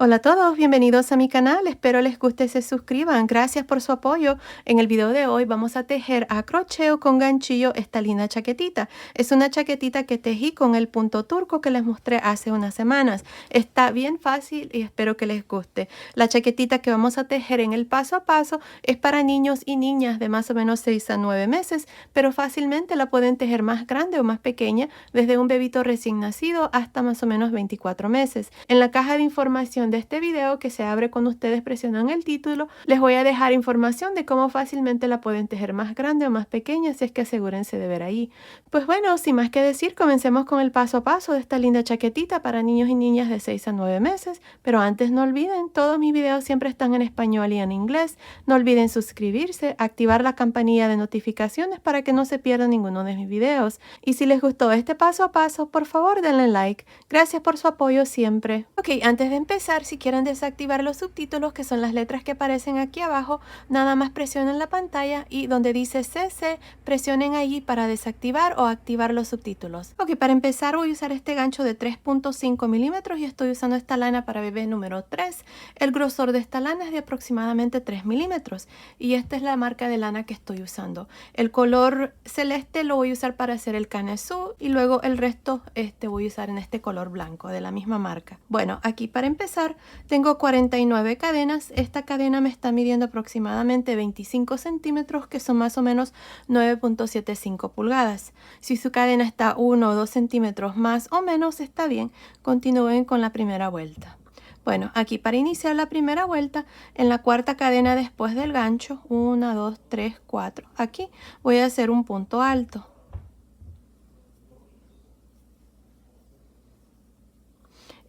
Hola a todos, bienvenidos a mi canal, espero les guste y se suscriban, gracias por su apoyo. En el video de hoy vamos a tejer a crochet o con ganchillo esta linda chaquetita. Es una chaquetita que tejí con el punto turco que les mostré hace unas semanas. Está bien fácil y espero que les guste. La chaquetita que vamos a tejer en el paso a paso es para niños y niñas de más o menos 6 a 9 meses, pero fácilmente la pueden tejer más grande o más pequeña, desde un bebito recién nacido hasta más o menos 24 meses. En la caja de información de este video que se abre cuando ustedes presionan el título, les voy a dejar información de cómo fácilmente la pueden tejer más grande o más pequeña, así es que asegúrense de ver ahí. Pues bueno, sin más que decir, comencemos con el paso a paso de esta linda chaquetita para niños y niñas de 6 a 9 meses, pero antes no olviden, todos mis videos siempre están en español y en inglés. No olviden suscribirse, activar la campanilla de notificaciones para que no se pierdan ninguno de mis videos. Y si les gustó este paso a paso, por favor denle like. Gracias por su apoyo siempre. Ok, antes de empezar, si quieren desactivar los subtítulos, que son las letras que aparecen aquí abajo, nada más presionen la pantalla y donde dice CC, presionen allí para desactivar o activar los subtítulos. Ok, para empezar voy a usar este gancho de 3.5 milímetros y estoy usando esta lana para bebé número 3. El grosor de esta lana es de aproximadamente 3 milímetros y esta es la marca de lana que estoy usando. El color celeste lo voy a usar para hacer el canesú y luego el resto voy a usar en este color blanco de la misma marca. Bueno, aquí para empezar tengo 49 cadenas. Esta cadena me está midiendo aproximadamente 25 centímetros, que son más o menos 9.75 pulgadas. Si su cadena está 1 o 2 centímetros más o menos, está bien. Continúen con la primera vuelta. Bueno, aquí para iniciar la primera vuelta, en la cuarta cadena después del gancho, 1, 2, 3, 4, aquí voy a hacer un punto alto.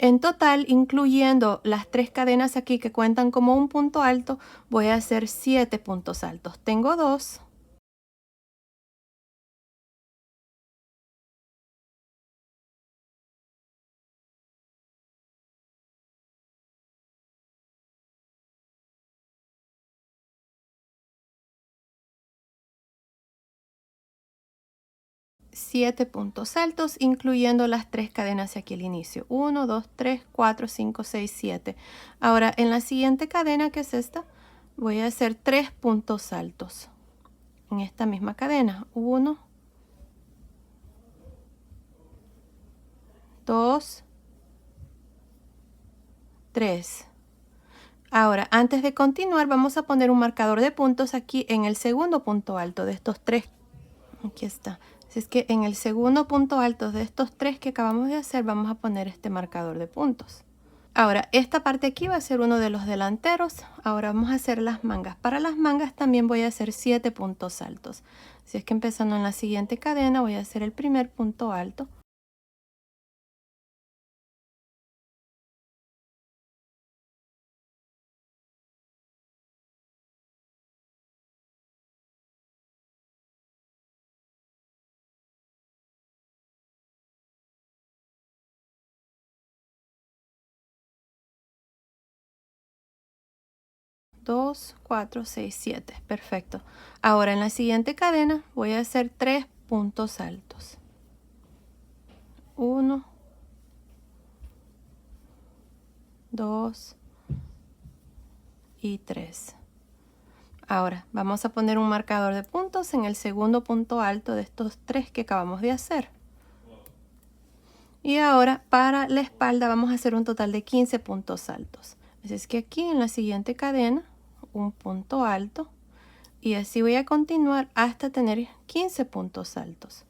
En total, incluyendo las 3 cadenas aquí que cuentan como un punto alto, voy a hacer 7 puntos altos. Tengo 2. 7 puntos altos, incluyendo las 3 cadenas aquí al inicio. 1, 2, 3, 4, 5, 6, 7. Ahora, en la siguiente cadena, que es esta, voy a hacer 3 puntos altos. En esta misma cadena. 1, 2, 3. Ahora, antes de continuar, vamos a poner un marcador de puntos aquí en el segundo punto alto de estos 3. Aquí está. Así es que en el segundo punto alto de estos 3 que acabamos de hacer, vamos a poner este marcador de puntos. Ahora, esta parte aquí va a ser uno de los delanteros. Ahora vamos a hacer las mangas. Para las mangas también voy a hacer 7 puntos altos. Así es que empezando en la siguiente cadena voy a hacer el primer punto alto. Dos, 4, 6, 7. Perfecto. Ahora en la siguiente cadena voy a hacer 3 puntos altos. 1, 2 y 3. Ahora vamos a poner un marcador de puntos en el segundo punto alto de estos 3 que acabamos de hacer. Y ahora para la espalda vamos a hacer un total de 15 puntos altos. Así es que aquí en la siguiente cadena, un punto alto. Y así voy a continuar hasta tener 15 puntos altos.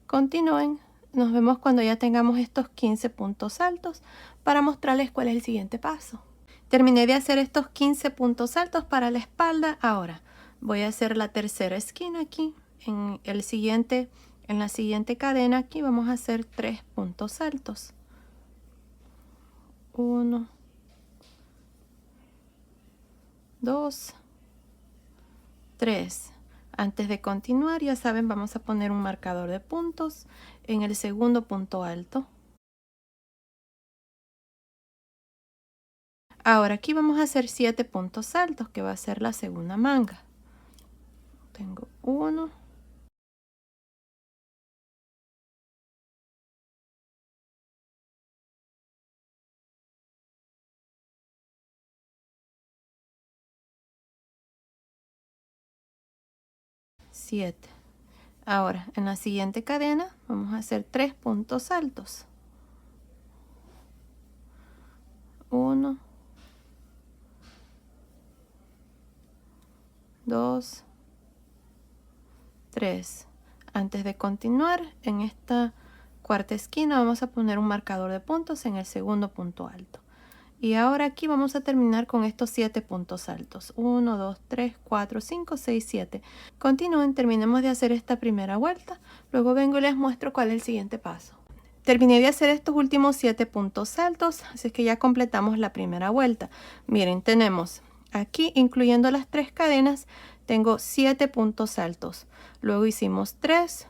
Continúen. Nos vemos cuando ya tengamos estos 15 puntos altos para mostrarles cuál es el siguiente paso. Terminé de hacer estos 15 puntos altos para la espalda. Ahora voy a hacer la tercera esquina aquí. En la siguiente cadena aquí vamos a hacer 3 puntos altos. 1, 2, 3. Antes de continuar, ya saben, vamos a poner un marcador de puntos en el segundo punto alto. Ahora aquí vamos a hacer 7 puntos altos, que va a ser la segunda manga. Tengo 1, 7. Ahora, en la siguiente cadena vamos a hacer 3 puntos altos. 1, 2, 3. Antes de continuar, en esta cuarta esquina vamos a poner un marcador de puntos en el segundo punto alto. Y ahora aquí vamos a terminar con estos 7 puntos altos. 1, 2, 3, 4, 5, 6, 7. Continúen, terminemos de hacer esta primera vuelta. Luego vengo y les muestro cuál es el siguiente paso. Terminé de hacer estos últimos 7 puntos altos, así que ya completamos la primera vuelta. Miren, tenemos aquí, incluyendo las 3 cadenas, tengo 7 puntos altos. Luego hicimos 3,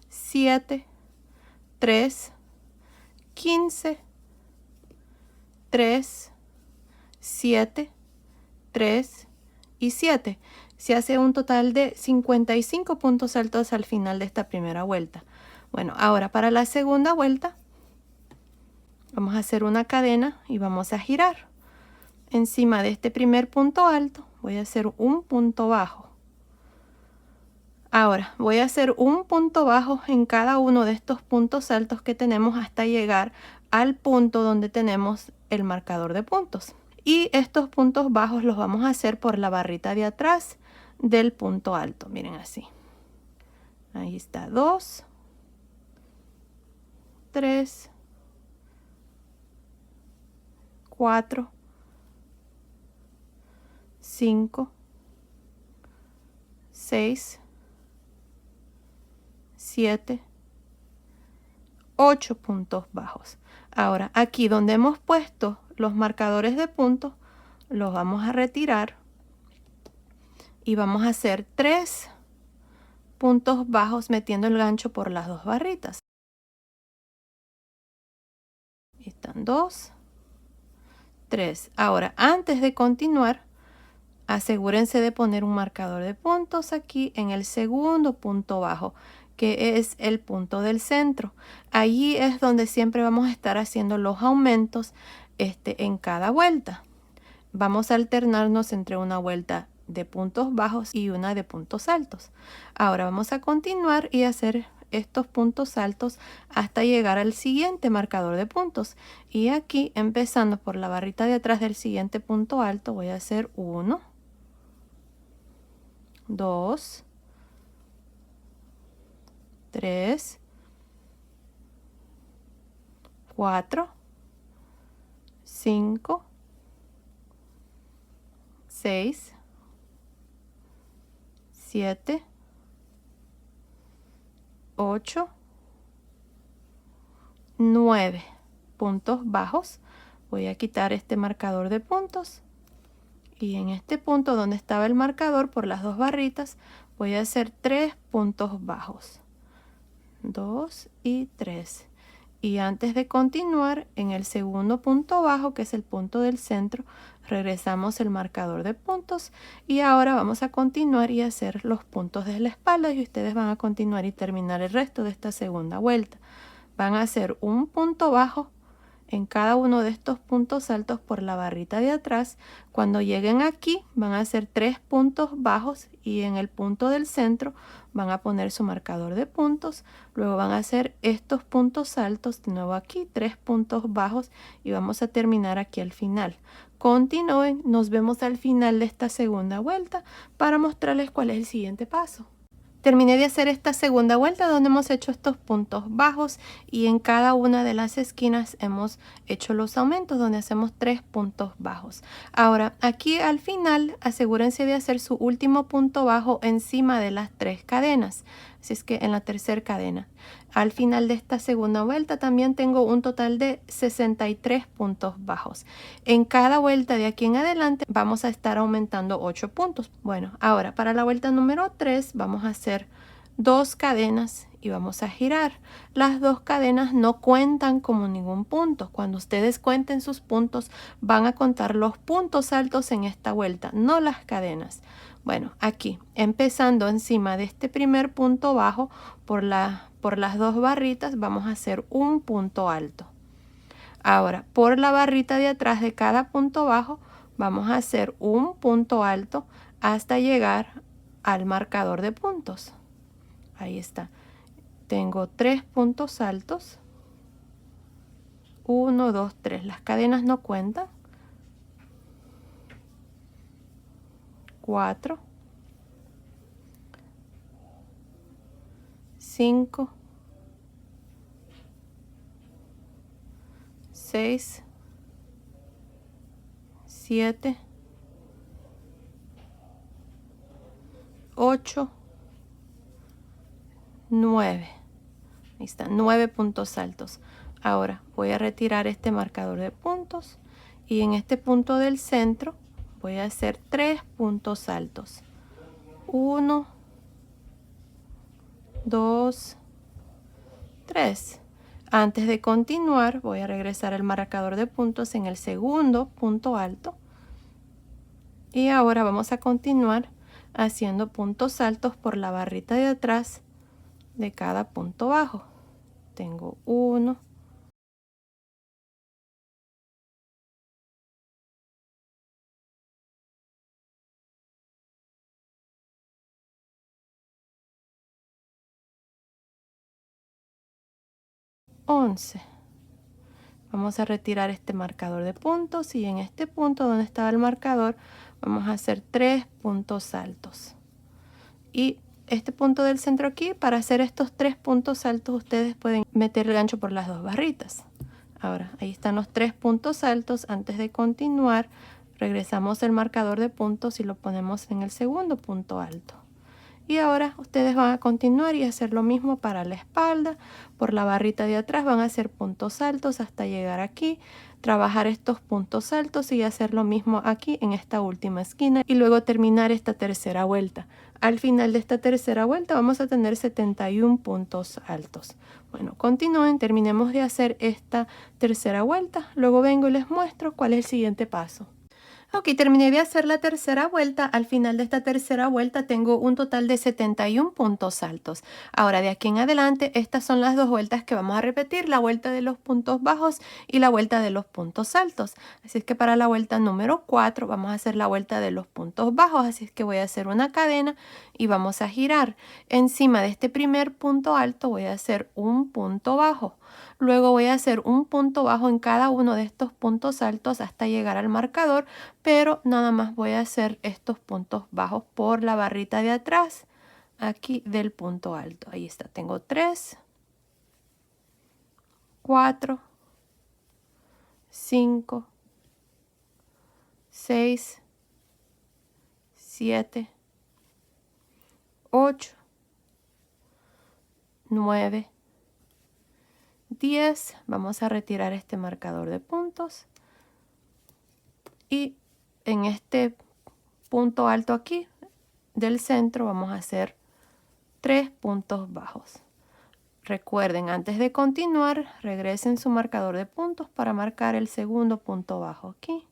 7, 3, 15, 3, 7, 3 y 7. Se hace un total de 55 puntos altos al final de esta primera vuelta. Bueno, ahora para la segunda vuelta vamos a hacer una cadena y vamos a girar. Encima de este primer punto alto voy a hacer un punto bajo. Ahora voy a hacer un punto bajo en cada uno de estos puntos altos que tenemos hasta llegar al punto donde tenemos el marcador de puntos. Y estos puntos bajos los vamos a hacer por la barrita de atrás del punto alto. Miren así. Ahí está 2, 3, 4, 5, 6, 7, 8 puntos bajos. Ahora, aquí donde hemos puesto los marcadores de puntos, los vamos a retirar y vamos a hacer 3 puntos bajos metiendo el gancho por las 2 barritas. Ahí están 2, 3. Ahora, antes de continuar, asegúrense de poner un marcador de puntos aquí en el segundo punto bajo, que es el punto del centro. Allí es donde siempre vamos a estar haciendo los aumentos en cada vuelta. Vamos a alternarnos entre una vuelta de puntos bajos y una de puntos altos. Ahora vamos a continuar y hacer estos puntos altos hasta llegar al siguiente marcador de puntos. Y aquí, empezando por la barrita de atrás del siguiente punto alto, voy a hacer 1, 2, 3, 4, 5, 6, 7, 8, 9 puntos bajos. Voy a quitar este marcador de puntos y en este punto donde estaba el marcador por las 2 barritas voy a hacer 3 puntos bajos, 2 y 3. Y antes de continuar, en el segundo punto bajo, que es el punto del centro, regresamos el marcador de puntos y ahora vamos a continuar y hacer los puntos de la espalda y ustedes van a continuar y terminar el resto de esta segunda vuelta. Van a hacer un punto bajo en cada uno de estos puntos altos por la barrita de atrás. Cuando lleguen aquí van a hacer 3 puntos bajos y en el punto del centro van a poner su marcador de puntos. Luego van a hacer estos puntos altos de nuevo aquí, 3 puntos bajos y vamos a terminar aquí al final. Continúen, nos vemos al final de esta segunda vuelta para mostrarles cuál es el siguiente paso. Terminé de hacer esta segunda vuelta donde hemos hecho estos puntos bajos y en cada una de las esquinas hemos hecho los aumentos donde hacemos 3 puntos bajos. Ahora aquí al final asegúrense de hacer su último punto bajo encima de las 3 cadenas. Así es que en la tercera cadena. Al final de esta segunda vuelta también tengo un total de 63 puntos bajos. En cada vuelta de aquí en adelante vamos a estar aumentando 8 puntos. Bueno, ahora para la vuelta número 3 vamos a hacer 2 cadenas y vamos a girar. Las 2 cadenas no cuentan como ningún punto. Cuando ustedes cuenten sus puntos van a contar los puntos altos en esta vuelta, no las cadenas. Bueno, aquí empezando encima de este primer punto bajo por las 2 barritas vamos a hacer un punto alto. Ahora por la barrita de atrás de cada punto bajo vamos a hacer un punto alto hasta llegar al marcador de puntos. Ahí está. Tengo 3 puntos altos. 1, 2, 3. Las cadenas no cuentan. 4, 5, 6, 7, 8, 9. Ahí están, 9 puntos altos. Ahora voy a retirar este marcador de puntos y en este punto del centro voy a hacer 3 puntos altos. 1, 2, 3. Antes de continuar, voy a regresar al marcador de puntos en el segundo punto alto. Y ahora vamos a continuar haciendo puntos altos por la barrita de atrás de cada punto bajo. Tengo 1, 11. Vamos a retirar este marcador de puntos y en este punto donde estaba el marcador vamos a hacer 3 puntos altos. Y este punto del centro aquí, para hacer estos 3 puntos altos ustedes pueden meter el gancho por las dos barritas. Ahora, ahí están los 3 puntos altos. Antes de continuar, regresamos el marcador de puntos y lo ponemos en el segundo punto alto. Y ahora ustedes van a continuar y hacer lo mismo para la espalda. Por la barrita de atrás van a hacer puntos altos hasta llegar aquí. Trabajar estos puntos altos y hacer lo mismo aquí en esta última esquina. Y luego terminar esta tercera vuelta. Al final de esta tercera vuelta vamos a tener 71 puntos altos. Bueno, continúen, terminemos de hacer esta tercera vuelta. Luego vengo y les muestro cuál es el siguiente paso. Ok, terminé de hacer la tercera vuelta. Al final de esta tercera vuelta tengo un total de 71 puntos altos. Ahora de aquí en adelante estas son las dos vueltas que vamos a repetir, la vuelta de los puntos bajos y la vuelta de los puntos altos. Así es que para la vuelta número 4 vamos a hacer la vuelta de los puntos bajos, así es que voy a hacer una cadena y vamos a girar. Encima de este primer punto alto voy a hacer un punto bajo. Luego voy a hacer un punto bajo en cada uno de estos puntos altos hasta llegar al marcador, pero nada más voy a hacer estos puntos bajos por la barrita de atrás, aquí del punto alto. Ahí está, tengo 3, 4, 5, 6, 7, 8, 9, 10. Vamos a retirar este marcador de puntos y en este punto alto aquí del centro vamos a hacer 3 puntos bajos. Recuerden, antes de continuar, regresen su marcador de puntos para marcar el segundo punto bajo aquí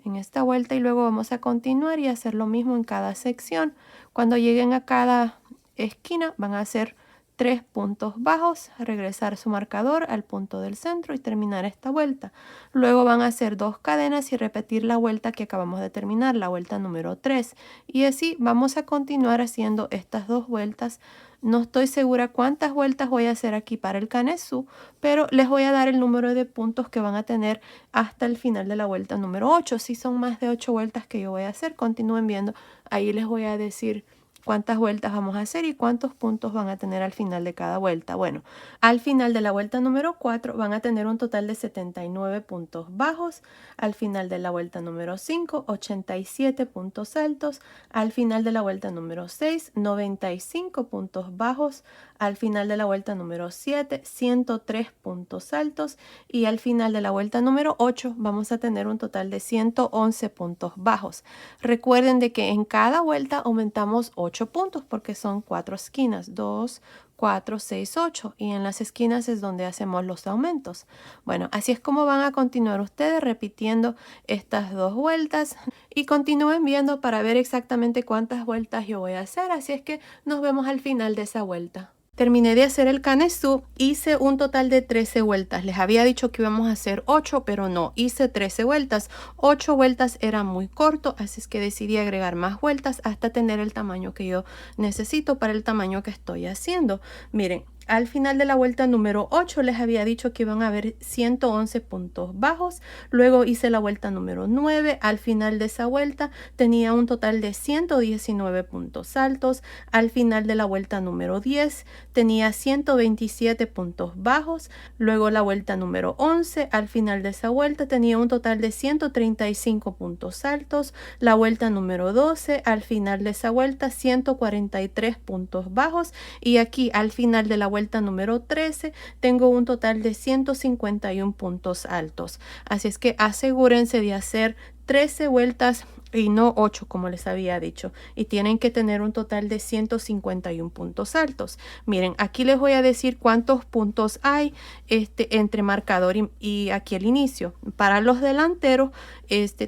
en esta vuelta y luego vamos a continuar y hacer lo mismo en cada sección. Cuando lleguen a cada esquina van a hacer 3 puntos bajos, regresar su marcador al punto del centro y terminar esta vuelta. Luego van a hacer 2 cadenas y repetir la vuelta que acabamos de terminar, la vuelta número 3. Y así vamos a continuar haciendo estas 2 vueltas. No estoy segura cuántas vueltas voy a hacer aquí para el Kanetsu, pero les voy a dar el número de puntos que van a tener hasta el final de la vuelta número 8. Si son más de 8 vueltas que yo voy a hacer, continúen viendo. Ahí les voy a decir cuántas vueltas vamos a hacer y cuántos puntos van a tener al final de cada vuelta. Bueno, al final de la vuelta número 4 van a tener un total de 79 puntos bajos. Al final de la vuelta número 5, 87 puntos altos. Al final de la vuelta número 6, 95 puntos bajos. Al final de la vuelta número 7, 103 puntos altos. Y al final de la vuelta número 8 vamos a tener un total de 111 puntos bajos. Recuerden de que en cada vuelta aumentamos 8 puntos porque son 4 esquinas. 2, 4, 6, 8 y en las esquinas es donde hacemos los aumentos. Bueno, así es como van a continuar ustedes repitiendo estas 2 vueltas y continúen viendo para ver exactamente cuántas vueltas yo voy a hacer, así es que nos vemos al final de esa vuelta. Terminé de hacer el canesú, hice un total de 13 vueltas. Les había dicho que íbamos a hacer 8, pero no, hice 13 vueltas. 8 vueltas era muy corto, así es que decidí agregar más vueltas hasta tener el tamaño que yo necesito para el tamaño que estoy haciendo. Miren, al final de la vuelta número 8 les había dicho que iban a haber 111 puntos bajos. Luego hice la vuelta número 9. Al final de esa vuelta tenía un total de 119 puntos altos. Al final de la vuelta número 10 tenía 127 puntos bajos. Luego la vuelta número 11. Al final de esa vuelta tenía un total de 135 puntos altos. La vuelta número 12. Al final de esa vuelta 143 puntos bajos. Y aquí al final de la vuelta número 13 tengo un total de 151 puntos altos. Así es que asegúrense de hacer 13 vueltas y no 8 como les había dicho. Y tienen que tener un total de 151 puntos altos. Miren, aquí les voy a decir cuántos puntos hay entre marcador y aquí el inicio. Para los delanteros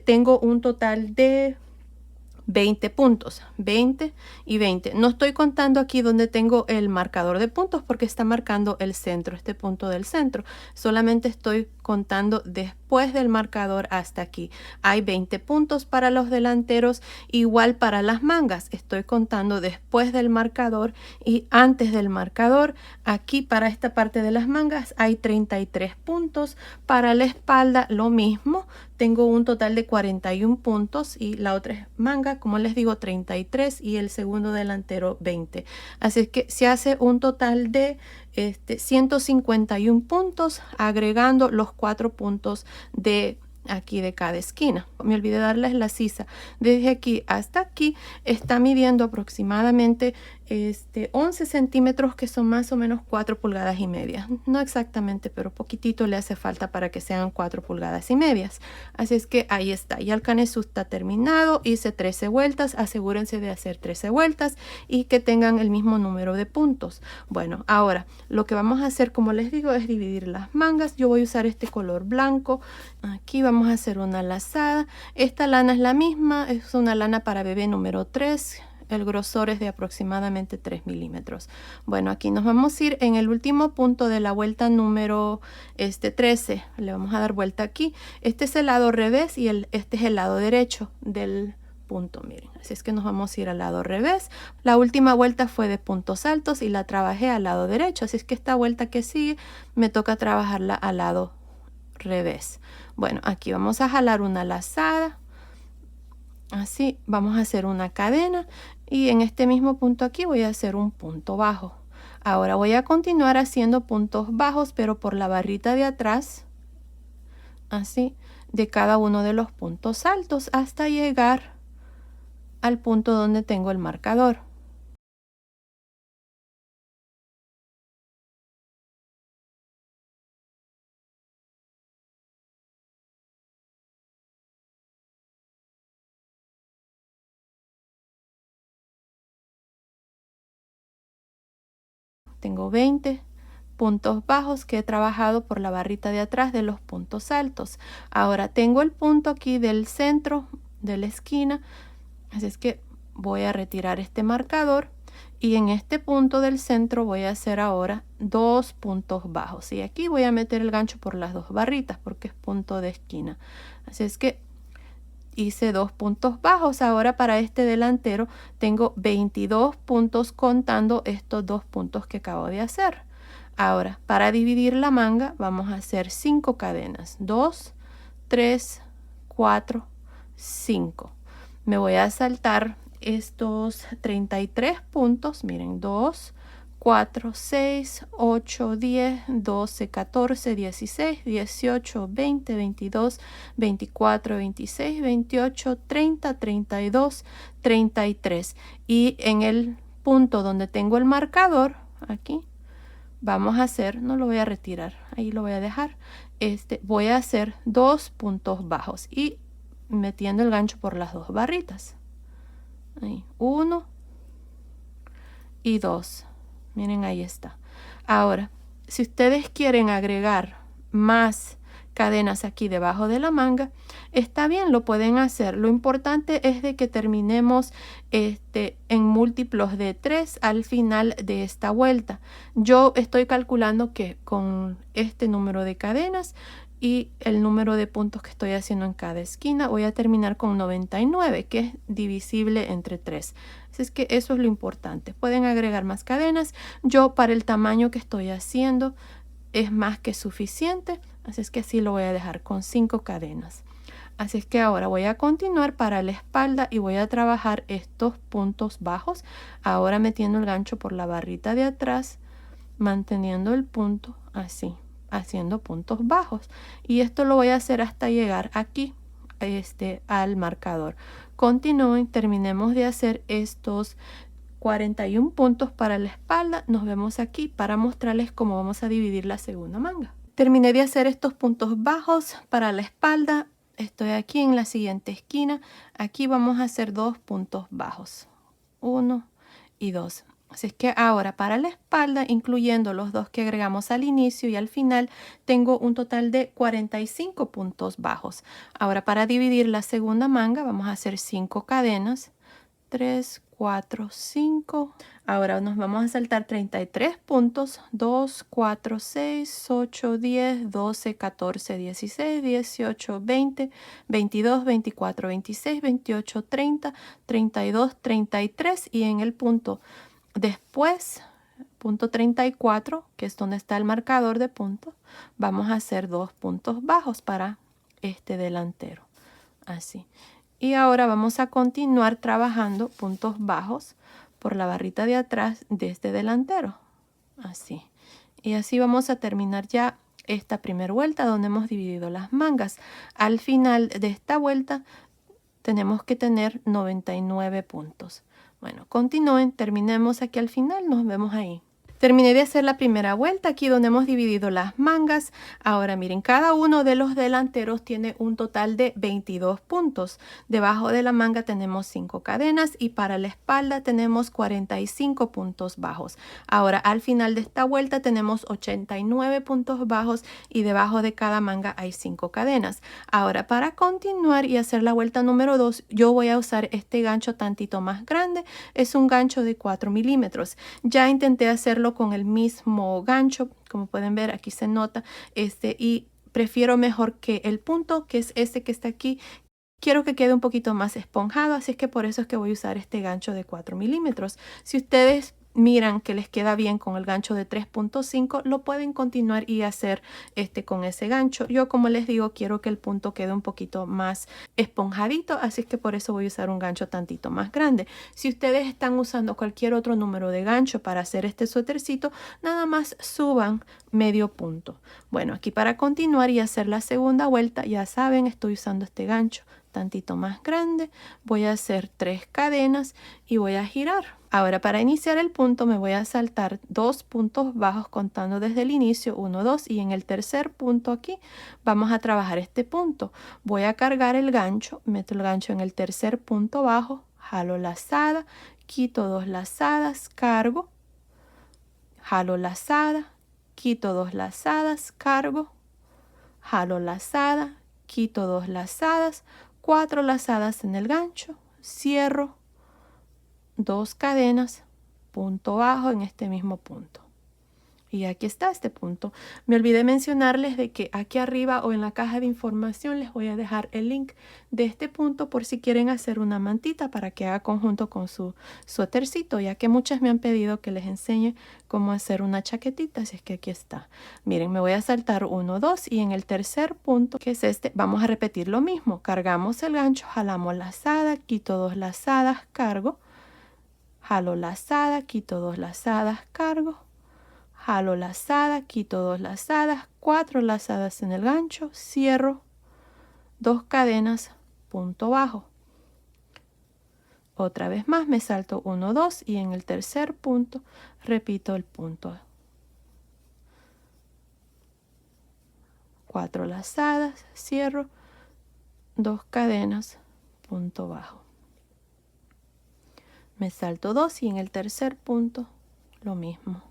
tengo un total de 20 puntos, 20 y 20. No estoy contando aquí donde tengo el marcador de puntos porque está marcando el centro, este punto del centro. Solamente estoy contando después del marcador hasta aquí. Hay 20 puntos para los delanteros, igual para las mangas. Estoy contando después del marcador y antes del marcador. Aquí para esta parte de las mangas hay 33 puntos. Para la espalda lo mismo. Tengo un total de 41 puntos y la otra manga, como les digo, 33 y el segundo delantero 20. Así es que se hace un total de 151 puntos agregando los 4 puntos de aquí de cada esquina. Me olvidé darles la sisa. Desde aquí hasta aquí está midiendo aproximadamente 11 centímetros, que son más o menos 4 pulgadas y media. No exactamente, pero poquitito le hace falta para que sean 4 pulgadas y medias. Así es que ahí está. Ya el canesú está terminado. Hice 13 vueltas. Asegúrense de hacer 13 vueltas y que tengan el mismo número de puntos. Bueno, ahora lo que vamos a hacer, como les digo, es dividir las mangas. Yo voy a usar este color blanco. Aquí vamos a hacer una lazada. Esta lana es la misma. Es una lana para bebé número 3. El grosor es de aproximadamente 3 milímetros. Bueno, aquí nos vamos a ir en el último punto de la vuelta número 13. Le vamos a dar vuelta aquí. Este es el lado revés y este es el lado derecho del punto. Miren, así es que nos vamos a ir al lado revés. La última vuelta fue de puntos altos y la trabajé al lado derecho. Así es que esta vuelta que sigue me toca trabajarla al lado revés. Bueno, aquí vamos a jalar una lazada. Así vamos a hacer una cadena y en este mismo punto aquí voy a hacer un punto bajo. Ahora voy a continuar haciendo puntos bajos, pero por la barrita de atrás, así, de cada uno de los puntos altos hasta llegar al punto donde tengo el marcador. Tengo 20 puntos bajos que he trabajado por la barrita de atrás de los puntos altos. Ahora tengo el punto aquí del centro de la esquina, así es que voy a retirar este marcador y en este punto del centro voy a hacer ahora 2 puntos bajos y aquí voy a meter el gancho por las 2 barritas porque es punto de esquina. Así es que hice 2 puntos bajos. Ahora para este delantero tengo 22 puntos contando estos 2 puntos que acabo de hacer. Ahora para dividir la manga vamos a hacer 5 cadenas. 2, 3, 4, 5. Me voy a saltar estos 33 puntos. Miren, 2, 4, 6, 8, 10, 12, 14, 16, 18, 20, 22, 24, 26, 28, 30, 32, 33. Y en el punto donde tengo el marcador, aquí, vamos a hacer, no lo voy a retirar, ahí lo voy a dejar. Voy a hacer 2 puntos bajos y metiendo el gancho por las 2 barritas. Ahí, 1 y 2. Miren, ahí está. Ahora, si ustedes quieren agregar más cadenas aquí debajo de la manga, está bien, lo pueden hacer. Lo importante es de que terminemos en múltiplos de 3 al final de esta vuelta. Yo estoy calculando que con este número de cadenas y el número de puntos que estoy haciendo en cada esquina voy a terminar con 99, que es divisible entre 3. Así es que eso es lo importante. Pueden agregar más cadenas. Yo, para el tamaño que estoy haciendo, es más que suficiente. Así es que así lo voy a dejar con 5 cadenas. Así es que ahora voy a continuar para la espalda y voy a trabajar estos puntos bajos. Ahora metiendo el gancho por la barrita de atrás, manteniendo el punto así, haciendo puntos bajos. Y esto lo voy a hacer hasta llegar aquí, al marcador. Continúen, terminemos de hacer estos 41 puntos para la espalda. Nos vemos aquí para mostrarles cómo vamos a dividir la segunda manga. Terminé de hacer estos puntos bajos para la espalda. Estoy aquí en la siguiente esquina. Aquí vamos a hacer 2 puntos bajos, 1 y 2. Así es que ahora para la espalda, incluyendo los 2 que agregamos al inicio y al final, tengo un total de 45 puntos bajos. Ahora para dividir la segunda manga vamos a hacer 5 cadenas, 3, 4, 5. Ahora nos vamos a saltar 33 puntos, 2, 4, 6, 8, 10, 12, 14, 16, 18, 20, 22, 24, 26, 28, 30, 32, 33 y en el punto después, punto 34, que es donde está el marcador de puntos, vamos a hacer 2 puntos bajos para este delantero, así. Y ahora vamos a continuar trabajando puntos bajos por la barrita de atrás de este delantero, así. Y así vamos a terminar ya esta primera vuelta donde hemos dividido las mangas. Al final de esta vuelta tenemos que tener 99 puntos. Bueno, continúen, terminemos aquí al final, nos vemos ahí. Terminé de hacer la primera vuelta aquí donde hemos dividido las mangas. Ahora miren, cada uno de los delanteros tiene un total de 22 puntos. Debajo de la manga tenemos 5 cadenas y para la espalda tenemos 45 puntos bajos. Ahora al final de esta vuelta tenemos 89 puntos bajos y debajo de cada manga hay 5 cadenas. Ahora para continuar y hacer la vuelta número 2, yo voy a usar este gancho tantito más grande. Es un gancho de 4 milímetros. Ya intenté hacerlo con el mismo gancho, como pueden ver aquí se nota, y prefiero mejor que el punto, que es este que está aquí. Quiero que quede un poquito más esponjado, así es que por eso es que voy a usar este gancho de 4 milímetros. Si ustedes miran que les queda bien con el gancho de 3.5, lo pueden continuar y hacer con ese gancho. Yo, como les digo, quiero que el punto quede un poquito más esponjadito, así es que por eso voy a usar un gancho tantito más grande. Si ustedes están usando cualquier otro número de gancho para hacer este suétercito, nada más suban medio punto. Bueno, aquí para continuar y hacer la segunda vuelta, ya saben, estoy usando este gancho tantito más grande. Voy a hacer 3 cadenas y voy a girar. Ahora para iniciar el punto me voy a saltar 2 puntos bajos contando desde el inicio, 1, 2, y en el tercer punto aquí vamos a trabajar este punto. Voy a cargar el gancho, meto el gancho en el tercer punto bajo, jalo lazada, quito 2 lazadas, cargo, jalo lazada, quito 2 lazadas, cargo, jalo lazada, quito 2 lazadas, 4 lazadas en el gancho, cierro, 2 cadenas, punto bajo en este mismo punto. Y aquí está este punto. Me olvidé mencionarles de que aquí arriba o en la caja de información les voy a dejar el link de este punto por si quieren hacer una mantita para que haga conjunto con su suétercito, ya que muchas me han pedido que les enseñe cómo hacer una chaquetita, así es que aquí está. Miren, me voy a saltar 1, 2 y en el tercer punto, que es este, vamos a repetir lo mismo. Cargamos el gancho, jalamos lazada, quito 2 lazadas, cargo, jalo lazada, quito 2 lazadas, cargo, jalo lazada, quito 2 lazadas, 4 lazadas en el gancho, cierro, 2 cadenas, punto bajo. Otra vez más me salto 1, 2 y en el tercer punto repito el punto. 4 lazadas, cierro, 2 cadenas, punto bajo. Me salto 2 y en el tercer punto lo mismo.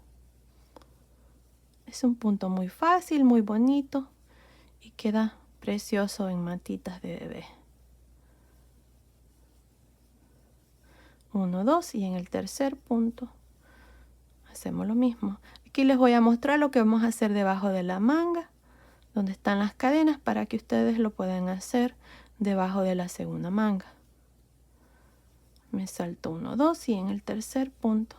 Es un punto muy fácil, muy bonito y queda precioso en mantitas de bebé. 1, 2 y en el tercer punto hacemos lo mismo. Aquí les voy a mostrar lo que vamos a hacer debajo de la manga, donde están las cadenas, para que ustedes lo puedan hacer debajo de la segunda manga. Me salto 1, 2 y en el tercer punto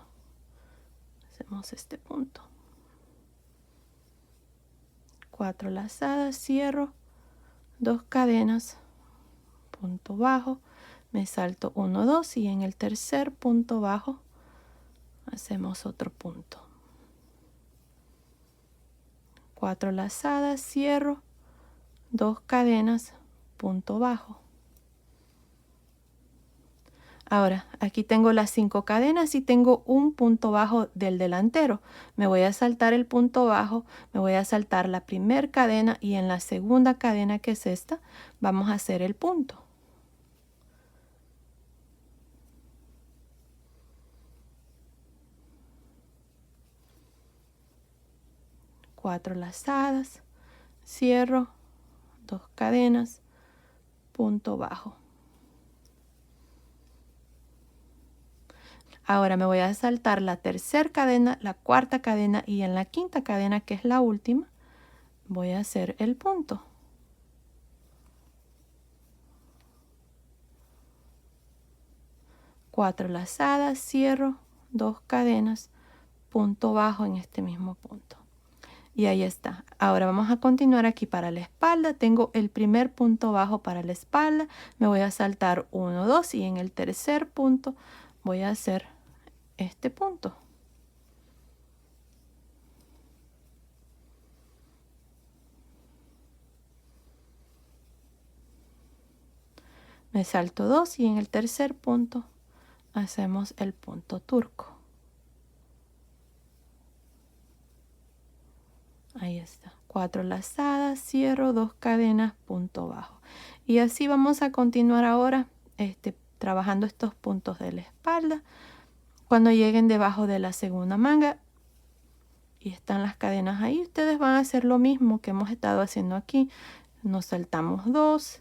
hacemos este punto. 4 lazadas, cierro, 2 cadenas, punto bajo, me salto 1, 2 y en el tercer punto bajo hacemos otro punto. 4 lazadas, cierro, 2 cadenas, punto bajo. Ahora, aquí tengo las 5 cadenas y tengo un punto bajo del delantero. Me voy a saltar el punto bajo, me voy a saltar la primera cadena y en la segunda cadena, que es esta, vamos a hacer el punto. Cuatro lazadas, cierro, 2 cadenas, punto bajo. Ahora me voy a saltar la tercera cadena, la cuarta cadena y en la quinta cadena, que es la última, voy a hacer el punto. Cuatro lazadas, cierro, 2 cadenas, punto bajo en este mismo punto. Y ahí está. Ahora vamos a continuar aquí para la espalda. Tengo el primer punto bajo para la espalda. Me voy a saltar 1, 2 y en el tercer punto voy a hacer este punto. Me salto 2 y en el tercer punto hacemos el punto turco. Ahí está. 4 lazadas, cierro, 2 cadenas, punto bajo. Y así vamos a continuar ahora trabajando estos puntos de la espalda. Cuando lleguen debajo de la segunda manga y están las cadenas ahí, ustedes van a hacer lo mismo que hemos estado haciendo aquí. Nos saltamos 2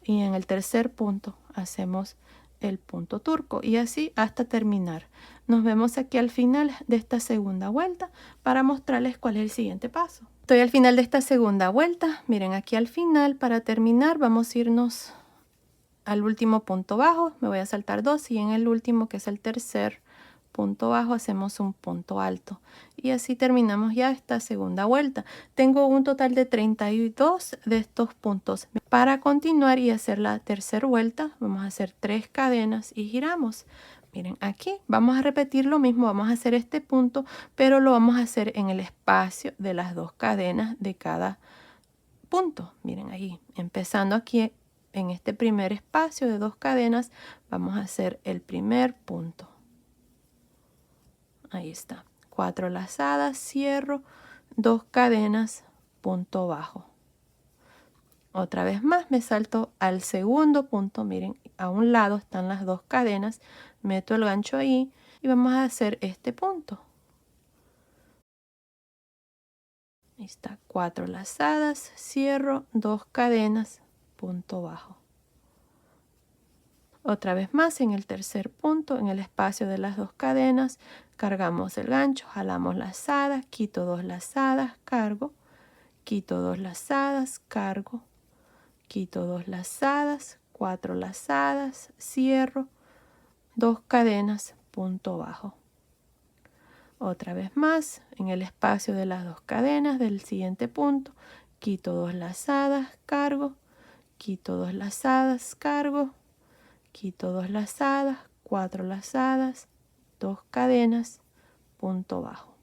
y en el tercer punto hacemos el punto turco y así hasta terminar. Nos vemos aquí al final de esta segunda vuelta para mostrarles cuál es el siguiente paso. Estoy al final de esta segunda vuelta. Miren, aquí al final, para terminar, vamos a irnos al último punto bajo. Me voy a saltar 2 y en el último, que es el tercer punto bajo, hacemos un punto alto y así terminamos ya esta segunda vuelta. Tengo un total de 32 de estos puntos. Para continuar y hacer la tercera vuelta, vamos a hacer 3 cadenas y giramos. Miren, aquí vamos a repetir lo mismo, vamos a hacer este punto, pero lo vamos a hacer en el espacio de las 2 cadenas de cada punto. Miren ahí, empezando aquí en este primer espacio de 2 cadenas, vamos a hacer el primer punto. Ahí está. 4 lazadas, cierro, 2 cadenas, punto bajo. Otra vez más me salto al segundo punto. Miren, a un lado están las 2 cadenas. Meto el gancho ahí y vamos a hacer este punto. Ahí está. 4 lazadas, cierro, 2 cadenas, punto bajo. Otra vez más en el tercer punto, en el espacio de las 2 cadenas, cargamos el gancho, jalamos lazadas, quito 2 lazadas, cargo, quito 2 lazadas, cargo, quito 2 lazadas, 4 lazadas, cierro, 2 cadenas, punto bajo. Otra vez más en el espacio de las 2 cadenas del siguiente punto, quito 2 lazadas, cargo, quito 2 lazadas, cargo, quito 2 lazadas, 4 lazadas, 2 cadenas, punto bajo.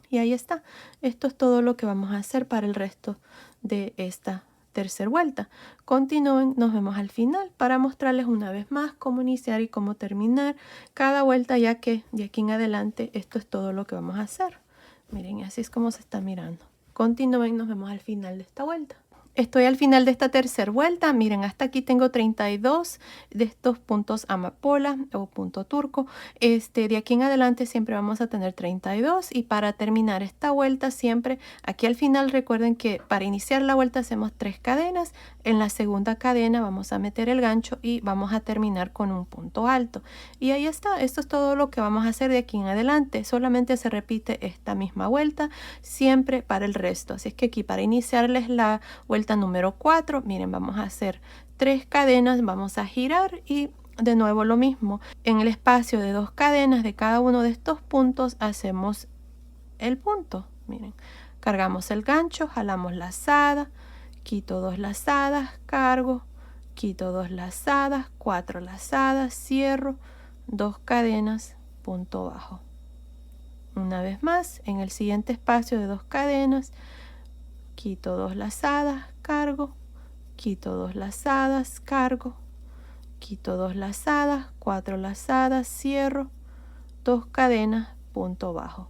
Y ahí está. Esto es todo lo que vamos a hacer para el resto de esta tercera vuelta. Continúen, nos vemos al final para mostrarles una vez más cómo iniciar y cómo terminar cada vuelta, ya que de aquí en adelante esto es todo lo que vamos a hacer. Miren, así es como se está mirando. Continúen, nos vemos al final de esta vuelta. Estoy al final de esta tercera vuelta. Miren, hasta aquí tengo 32 de estos puntos amapola o punto turco. De aquí en adelante siempre vamos a tener 32 y para terminar esta vuelta siempre aquí al final recuerden que para iniciar la vuelta hacemos 3 cadenas. En la segunda cadena vamos a meter el gancho y vamos a terminar con un punto alto. Y ahí está, esto es todo lo que vamos a hacer de aquí en adelante. Solamente se repite esta misma vuelta siempre para el resto. Así es que aquí para iniciarles la vuelta número 4, miren, vamos a hacer 3 cadenas, vamos a girar y de nuevo lo mismo. En el espacio de 2 cadenas de cada uno de estos puntos hacemos el punto. Miren, cargamos el gancho, jalamos lazada, quito 2 lazadas, cargo, quito 2 lazadas, 4 lazadas, cierro, 2 cadenas, punto bajo. Una vez más, en el siguiente espacio de 2 cadenas, quito 2 lazadas, cargo, quito 2 lazadas, cargo, quito 2 lazadas, 4 lazadas, cierro, 2 cadenas, punto bajo.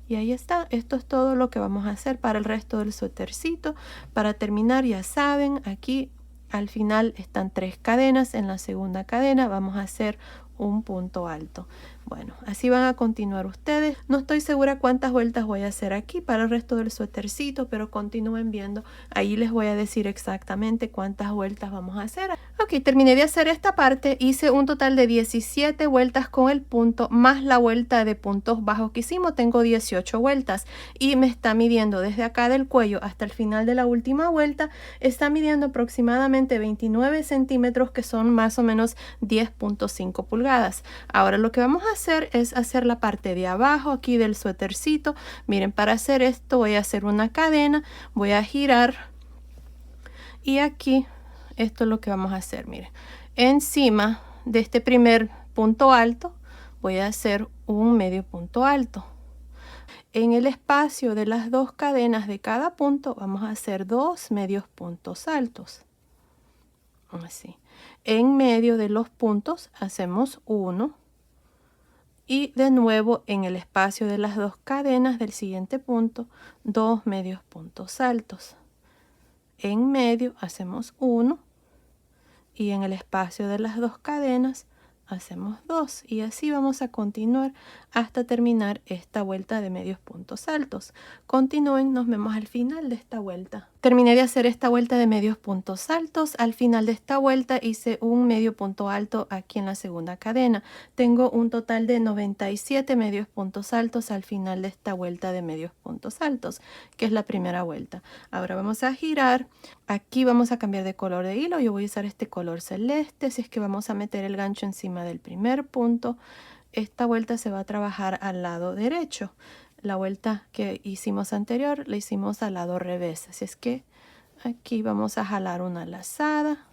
Y ahí está, esto es todo lo que vamos a hacer para el resto del suétercito. Para terminar, ya saben, aquí al final están 3 cadenas, en la segunda cadena vamos a hacer un punto alto. Bueno, así van a continuar ustedes. No estoy segura cuántas vueltas voy a hacer aquí para el resto del suétercito, pero continúen viendo. Ahí les voy a decir exactamente cuántas vueltas vamos a hacer. Ok, terminé de hacer esta parte. Hice un total de 17 vueltas con el punto, más la vuelta de puntos bajos que hicimos. Tengo 18 vueltas y me está midiendo desde acá del cuello hasta el final de la última vuelta. Está midiendo aproximadamente 29 centímetros, que son más o menos 10.5 pulgadas. Ahora lo que vamos a hacer es hacer la parte de abajo aquí del suétercito. Miren, para hacer esto voy a hacer una cadena, voy a girar y aquí esto es lo que vamos a hacer. Miren, encima de este primer punto alto voy a hacer un medio punto alto. En el espacio de las 2 cadenas de cada punto vamos a hacer 2 medios puntos altos. Así. En medio de los puntos hacemos 1 y de nuevo en el espacio de las 2 cadenas del siguiente punto 2 medios puntos altos. En medio hacemos 1 y en el espacio de las 2 cadenas hacemos 2 y así vamos a continuar hasta terminar esta vuelta de medios puntos altos. Continúen, nos vemos al final de esta vuelta. Terminé de hacer esta vuelta de medios puntos altos. Al final de esta vuelta hice un medio punto alto aquí en la segunda cadena. Tengo un total de 97 medios puntos altos al final de esta vuelta de medios puntos altos, que es la primera vuelta. Ahora vamos a girar. Aquí vamos a cambiar de color de hilo. Yo voy a usar este color celeste, así es que vamos a meter el gancho encima del primer punto. Esta vuelta se va a trabajar al lado derecho. La vuelta que hicimos anterior la hicimos al lado revés, así es que aquí vamos a jalar una lazada,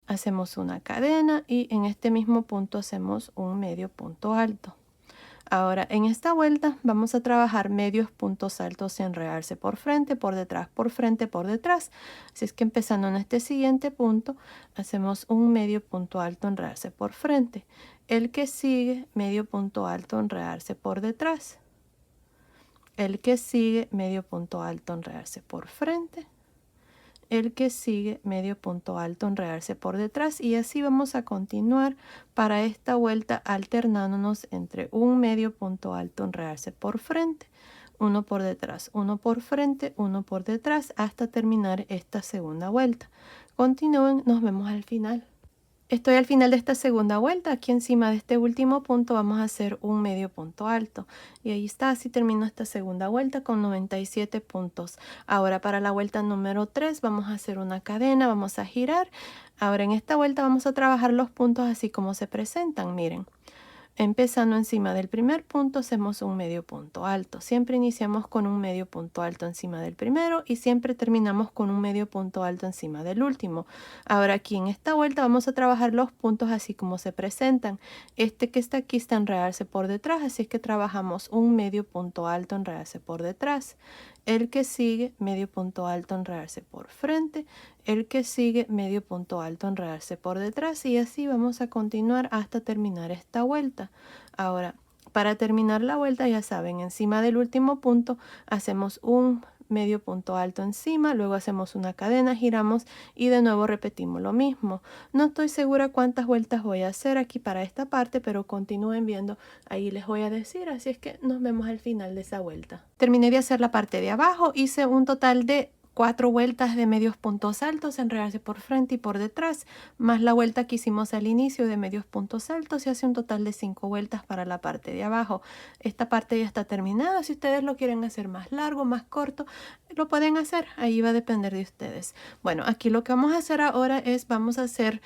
hacemos una cadena y en este mismo punto hacemos un medio punto alto. Ahora en esta vuelta vamos a trabajar medios puntos altos y enredarse por frente, por detrás, por frente, por detrás. Así es que empezando en este siguiente punto hacemos un medio punto alto, enredarse por frente. El que sigue, medio punto alto, enredarse por detrás. El que sigue, medio punto alto, enredarse por frente. El que sigue, medio punto alto, enredarse por detrás y así vamos a continuar para esta vuelta alternándonos entre un medio punto alto, enredarse por frente, uno por detrás, uno por frente, uno por detrás hasta terminar esta segunda vuelta. Continúen, nos vemos al final. Estoy al final de esta segunda vuelta. Aquí encima de este último punto vamos a hacer un medio punto alto. Y ahí está, así termino esta segunda vuelta con 97 puntos. Ahora para la vuelta número 3 vamos a hacer una cadena, vamos a girar. Ahora en esta vuelta vamos a trabajar los puntos así como se presentan, miren. Empezando encima del primer punto hacemos un medio punto alto. Siempre iniciamos con un medio punto alto encima del primero y siempre terminamos con un medio punto alto encima del último. Ahora aquí en esta vuelta vamos a trabajar los puntos así como se presentan. Este que está aquí está enredarse por detrás, así es que trabajamos un medio punto alto, enredarse por detrás. El que sigue, medio punto alto, enredarse por frente. El que sigue, medio punto alto, enredarse por detrás y así vamos a continuar hasta terminar esta vuelta. Ahora, para terminar la vuelta, ya saben, encima del último punto hacemos un medio punto alto encima, luego hacemos una cadena, giramos y de nuevo repetimos lo mismo. No estoy segura cuántas vueltas voy a hacer aquí para esta parte, pero continúen viendo, ahí les voy a decir, así es que nos vemos al final de esa vuelta. Terminé de hacer la parte de abajo, hice un total de 4 vueltas de medios puntos altos, enredarse por frente y por detrás, más la vuelta que hicimos al inicio de medios puntos altos, y hace un total de 5 vueltas para la parte de abajo. Esta parte ya está terminada. Si ustedes lo quieren hacer más largo, más corto, lo pueden hacer, ahí va a depender de ustedes. Bueno, aquí lo que vamos a hacer ahora es, vamos a hacer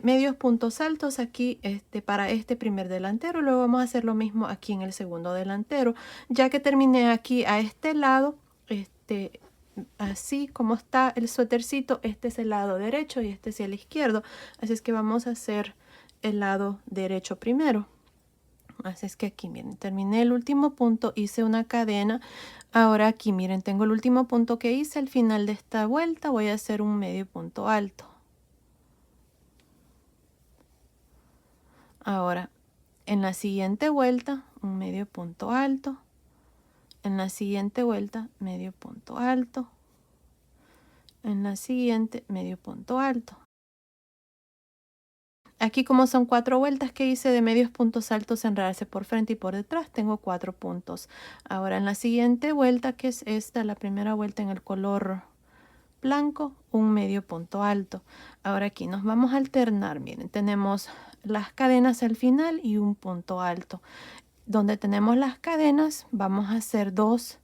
medios puntos altos aquí para este primer delantero, luego vamos a hacer lo mismo aquí en el segundo delantero. Ya que terminé aquí a este lado, así como está el suétercito, este es el lado derecho y este es el izquierdo, así es que vamos a hacer el lado derecho primero. Así es que aquí miren, terminé el último punto, hice una cadena. Ahora aquí miren, tengo el último punto que hice. Al final de esta vuelta voy a hacer un medio punto alto. Ahora en la siguiente vuelta un medio punto alto, en la siguiente vuelta medio punto alto, en la siguiente medio punto alto. Aquí, como son 4 vueltas que hice de medios puntos altos, enredarse por frente y por detrás, tengo 4 puntos. Ahora en la siguiente vuelta, que es esta, la primera vuelta en el color blanco, un medio punto alto. Ahora aquí nos vamos a alternar. Miren, tenemos las cadenas al final y un punto alto. Donde tenemos las cadenas vamos a hacer 2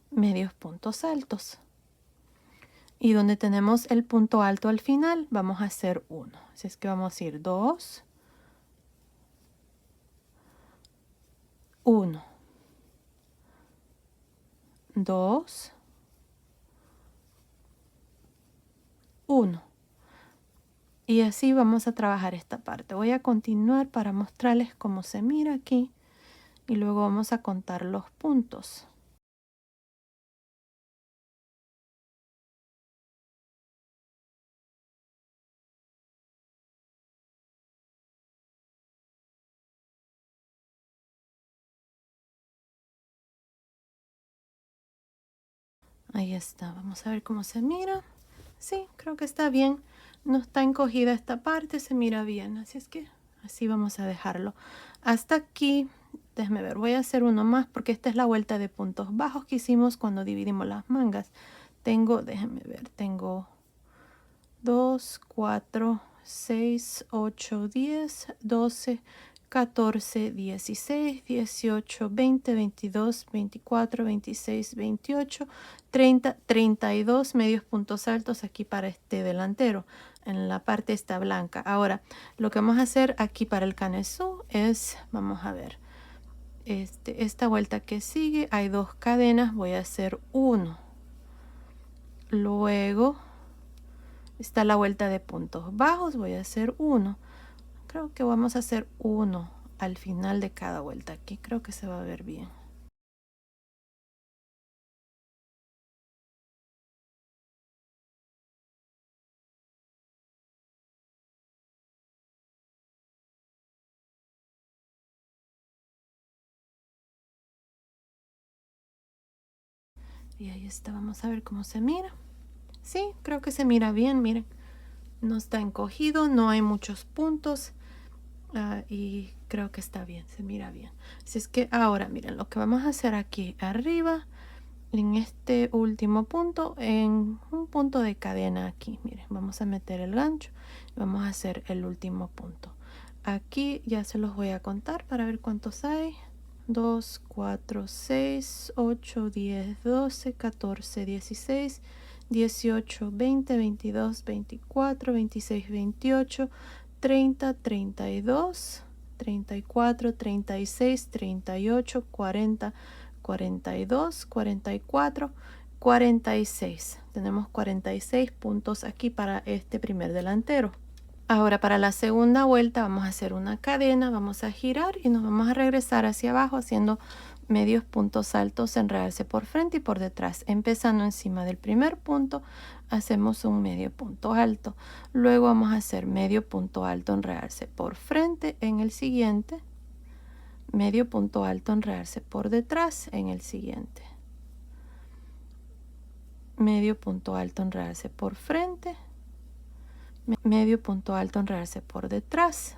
medios puntos altos. Y donde tenemos el punto alto al final, vamos a hacer 1. Así es que vamos a ir 2, 1, 2, 1. Y así vamos a trabajar esta parte. Voy a continuar para mostrarles cómo se mira aquí. Y luego vamos a contar los puntos. Ahí está, vamos a ver cómo se mira. Sí, creo que está bien. No está encogida esta parte, se mira bien. Así es que así vamos a dejarlo. Hasta aquí, déjenme ver, voy a hacer uno más porque esta es la vuelta de puntos bajos que hicimos cuando dividimos las mangas. Tengo, déjenme ver, tengo 2, 4, 6, 8, 10, 12, 14, 16, 18, 20, 22, 24, 26, 28, 30, 32 medios puntos altos aquí para este delantero. En la parte esta blanca. Ahora, lo que vamos a hacer aquí para el canesú es, vamos a ver, esta vuelta que sigue, hay 2 cadenas, voy a hacer 1. Luego está la vuelta de puntos bajos, voy a hacer 1. Creo que vamos a hacer 1 al final de cada vuelta. Aquí creo que se va a ver bien. Y ahí está, vamos a ver cómo se mira. Sí, creo que se mira bien, miren. No está encogido, no hay muchos puntos. Y creo que está bien, se mira bien. Así es que ahora, miren, lo que vamos a hacer aquí arriba, en este último punto, en un punto de cadena aquí, miren, vamos a meter el gancho y vamos a hacer el último punto. Aquí ya se los voy a contar para ver cuántos hay. 2, 4, 6, 8, 10, 12, 14, 16, 18, 20, 22, 24, 26, 28, 30, 32, 34, 36, 38, 40, 42, 44, 46. Tenemos 46 puntos aquí para este primer delantero. Ahora para la segunda vuelta vamos a hacer una cadena, vamos a girar y nos vamos a regresar hacia abajo haciendo medios puntos altos, enredarse por frente y por detrás. Empezando encima del primer punto, hacemos un medio punto alto. Luego vamos a hacer medio punto alto, enredarse por frente en el siguiente. Medio punto alto, enredarse por detrás en el siguiente. medio punto alto, enredarse por frente, medio punto alto, enredarse por detrás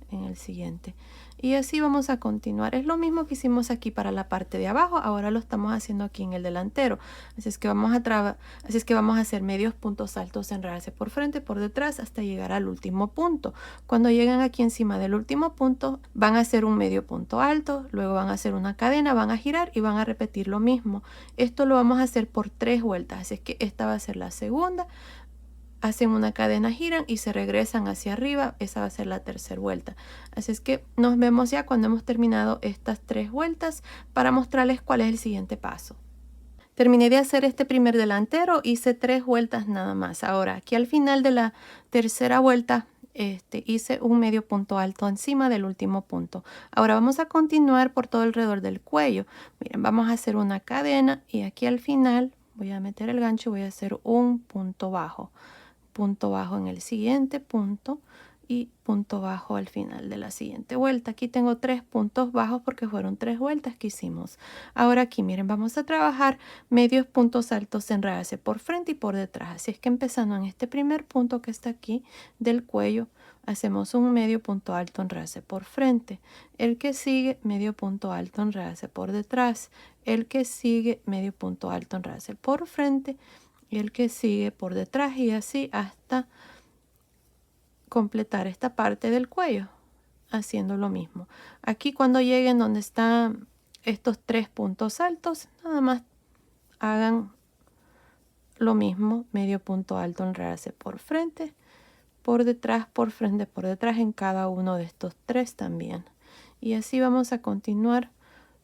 en el siguiente, y así vamos a continuar. Es lo mismo que hicimos aquí para la parte de abajo, ahora lo estamos haciendo aquí en el delantero. Así es que vamos a hacer medios puntos altos, enredarse por frente, por detrás, hasta llegar al último punto. Cuando llegan aquí encima del último punto, van a hacer un medio punto alto, luego van a hacer una cadena, van a girar y van a repetir lo mismo. Esto lo vamos a hacer por 3 vueltas, así es que esta va a ser la segunda. Hacen una cadena, giran y se regresan hacia arriba. Esa va a ser la tercera vuelta. Así es que nos vemos ya cuando hemos terminado estas 3 vueltas para mostrarles cuál es el siguiente paso. Terminé de hacer este primer delantero, hice 3 vueltas nada más. Ahora aquí al final de la tercera vuelta hice un medio punto alto encima del último punto. Ahora vamos a continuar por todo alrededor del cuello. Miren, vamos a hacer una cadena y aquí al final voy a meter el gancho, voy a hacer un punto bajo en el siguiente punto y punto bajo al final de la siguiente vuelta. Aquí tengo 3 puntos bajos porque fueron 3 vueltas que hicimos. Ahora aquí miren, vamos a trabajar medios puntos altos, enredarse por frente y por detrás. Así es que empezando en este primer punto que está aquí del cuello, hacemos un medio punto alto, enredarse por frente. El que sigue, medio punto alto, enredarse por detrás. El que sigue, medio punto alto, enredarse por frente. Y el que sigue por detrás, y así hasta completar esta parte del cuello, haciendo lo mismo. Aquí cuando lleguen donde están estos 3 puntos altos, nada más hagan lo mismo, medio punto alto, enredarse por frente, por detrás, por frente, por detrás en cada uno de estos 3 también. Y así vamos a continuar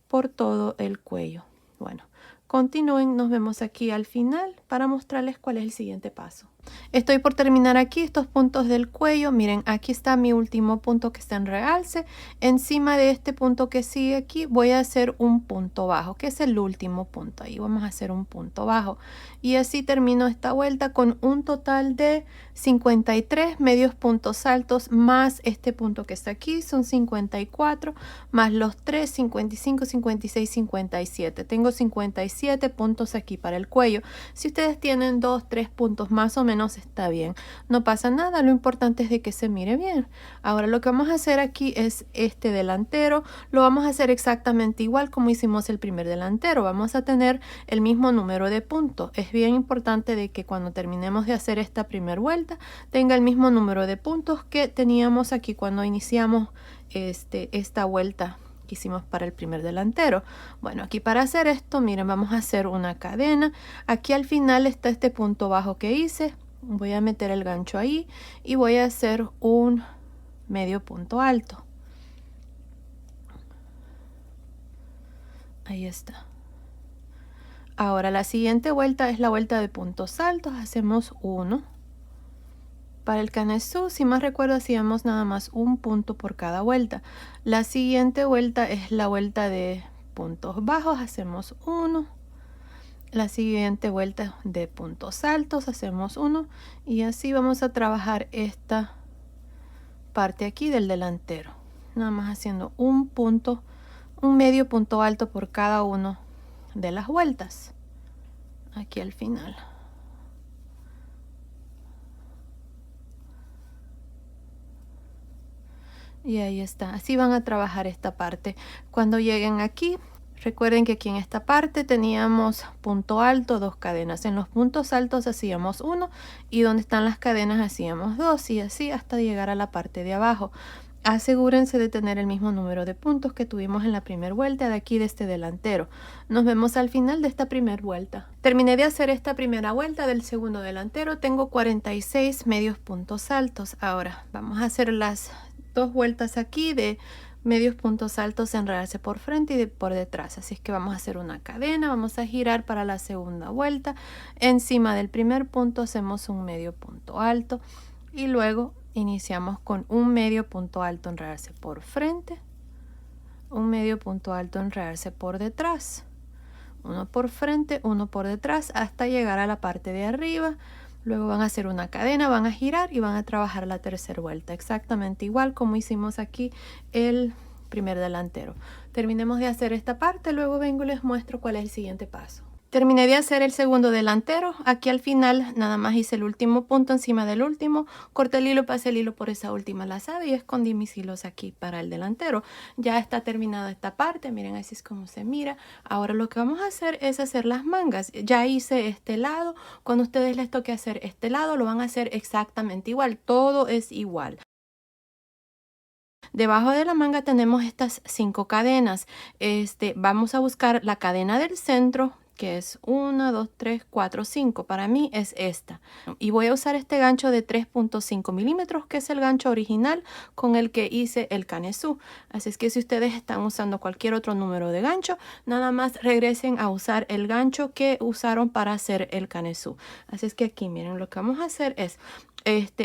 por todo el cuello. Bueno, continúen, nos vemos aquí al final para mostrarles cuál es el siguiente paso. Estoy por terminar aquí estos puntos del cuello. Miren, aquí está mi último punto que está en realce. Encima de este punto que sigue aquí voy a hacer un punto bajo, que es el último punto. Ahí vamos a hacer un punto bajo. Y así termino esta vuelta con un total de 53 medios puntos altos, más este punto que está aquí, son 54, más los 3, 55, 56, 57. Tengo 57 puntos aquí para el cuello. Si ustedes tienen 2, 3 puntos más o menos, está bien, no pasa nada, lo importante es de que se mire bien. Ahora lo que vamos a hacer aquí es este delantero, lo vamos a hacer exactamente igual como hicimos el primer delantero. Vamos a tener el mismo número de puntos. Es bien importante de que cuando terminemos de hacer esta primera vuelta tenga el mismo número de puntos que teníamos aquí cuando iniciamos esta vuelta que hicimos para el primer delantero. Bueno, aquí para hacer esto, miren, vamos a hacer una cadena. Aquí al final está este punto bajo que hice. Voy a meter el gancho ahí y voy a hacer un medio punto alto. Ahí está. Ahora la siguiente vuelta es la vuelta de puntos altos. Hacemos uno. Para el canesú, si más recuerdo, hacíamos nada más un punto por cada vuelta. La siguiente vuelta es la vuelta de puntos bajos. Hacemos uno. La siguiente vuelta de puntos altos, hacemos uno, y así vamos a trabajar esta parte aquí del delantero, nada más haciendo un punto, un medio punto alto por cada uno de las vueltas aquí al final. Y ahí está, así van a trabajar esta parte. Cuando lleguen aquí, recuerden que aquí en esta parte teníamos punto alto, 2 cadenas. En los puntos altos hacíamos 1 y donde están las cadenas hacíamos 2, y así hasta llegar a la parte de abajo. Asegúrense de tener el mismo número de puntos que tuvimos en la primera vuelta de aquí de este delantero. Nos vemos al final de esta primera vuelta. Terminé de hacer esta primera vuelta del segundo delantero. Tengo 46 medios puntos altos. Ahora vamos a hacer las 2 vueltas aquí de medios puntos altos, enredarse por frente y por detrás. Así es que vamos a hacer una cadena, vamos a girar para la segunda vuelta. Encima del primer punto hacemos un medio punto alto y luego iniciamos con un medio punto alto, enredarse por frente, un medio punto alto, enredarse por detrás, uno por frente, uno por detrás, hasta llegar a la parte de arriba. Luego van a hacer una cadena, van a girar y van a trabajar la tercera vuelta, exactamente igual como hicimos aquí el primer delantero. Terminemos de hacer esta parte, luego vengo y les muestro cuál es el siguiente paso. Terminé de hacer el segundo delantero. Aquí al final nada más hice el último punto encima del último. Corté el hilo, pasé el hilo por esa última lazada y escondí mis hilos aquí para el delantero. Ya está terminada esta parte. Miren, así es como se mira. Ahora lo que vamos a hacer es hacer las mangas. Ya hice este lado. Cuando a ustedes les toque hacer este lado, lo van a hacer exactamente igual. Todo es igual. Debajo de la manga tenemos estas 5 cadenas. Vamos a buscar la cadena del centro, que es 1, 2, 3, 4, 5. Para mí es esta. Y voy a usar este gancho de 3.5 milímetros, que es el gancho original con el que hice el canesú. Así es que si ustedes están usando cualquier otro número de gancho, nada más regresen a usar el gancho que usaron para hacer el canesú. Así es que aquí miren, lo que vamos a hacer es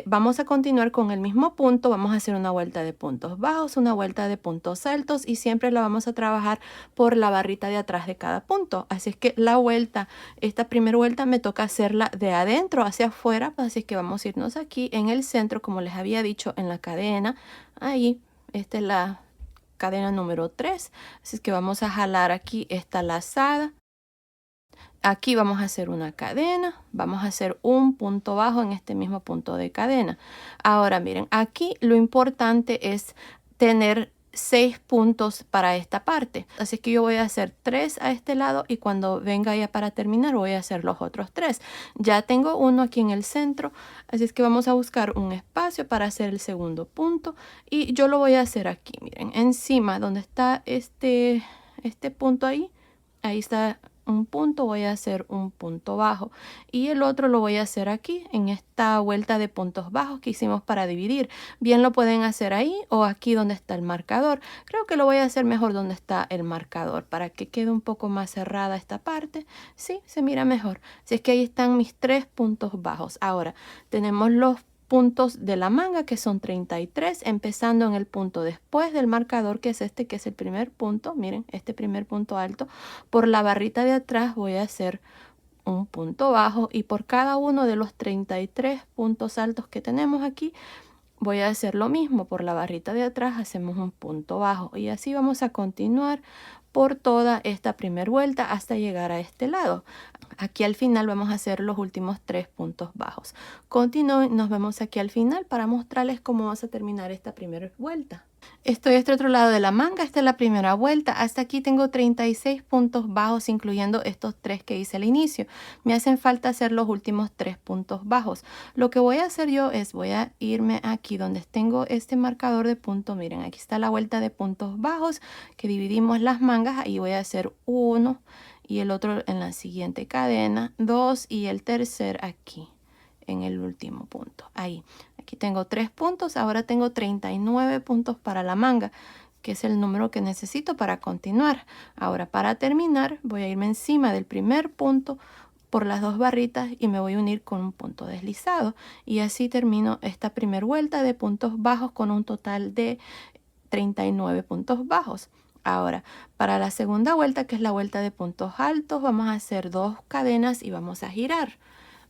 vamos a continuar con el mismo punto. Vamos a hacer una vuelta de puntos bajos, una vuelta de puntos altos y siempre la vamos a trabajar por la barrita de atrás de cada punto. Así es que la vuelta, esta primera vuelta me toca hacerla de adentro hacia afuera, pues así es que vamos a irnos aquí en el centro, como les había dicho, en la cadena. Ahí, esta es la cadena número 3. Así es que vamos a jalar aquí esta lazada. Aquí vamos a hacer una cadena, vamos a hacer un punto bajo en este mismo punto de cadena. Ahora miren, aquí lo importante es tener 6 puntos para esta parte. Así que yo voy a hacer 3 a este lado y cuando venga ya para terminar voy a hacer los otros 3. Ya tengo uno aquí en el centro, así es que vamos a buscar un espacio para hacer el segundo punto y yo lo voy a hacer aquí, miren, encima donde está este punto ahí. Ahí está un punto, voy a hacer un punto bajo y el otro lo voy a hacer aquí en esta vuelta de puntos bajos que hicimos para dividir. Bien lo pueden hacer ahí o aquí donde está el marcador. Creo que lo voy a hacer mejor donde está el marcador para que quede un poco más cerrada esta parte. Sí, se mira mejor. Así es que ahí están mis 3 puntos bajos. Ahora tenemos los puntos de la manga, que son 33, empezando en el punto después del marcador, que es este, que es el primer punto. Miren, este primer punto alto. Por la barrita de atrás voy a hacer un punto bajo y por cada uno de los 33 puntos altos que tenemos aquí voy a hacer lo mismo. Por la barrita de atrás hacemos un punto bajo y así vamos a continuar por toda esta primera vuelta hasta llegar a este lado. Aquí al final vamos a hacer los últimos 3 puntos bajos. Continúen, nos vemos aquí al final para mostrarles cómo vamos a terminar esta primera vuelta. Estoy a este otro lado de la manga, esta es la primera vuelta. Hasta aquí tengo 36 puntos bajos, incluyendo estos 3 que hice al inicio. Me hacen falta hacer los últimos 3 puntos bajos. Lo que voy a hacer yo es, voy a irme aquí donde tengo este marcador de punto. Miren, aquí está la vuelta de puntos bajos que dividimos las mangas. Ahí voy a hacer 1 y el otro en la siguiente cadena, 2 y el tercer aquí en el último punto. Ahí, aquí tengo 3 puntos, ahora tengo 39 puntos para la manga, que es el número que necesito para continuar. Ahora para terminar voy a irme encima del primer punto por las 2 barritas y me voy a unir con un punto deslizado y así termino esta primera vuelta de puntos bajos con un total de 39 puntos bajos. Ahora, para la segunda vuelta, que es la vuelta de puntos altos, vamos a hacer 2 cadenas y vamos a girar.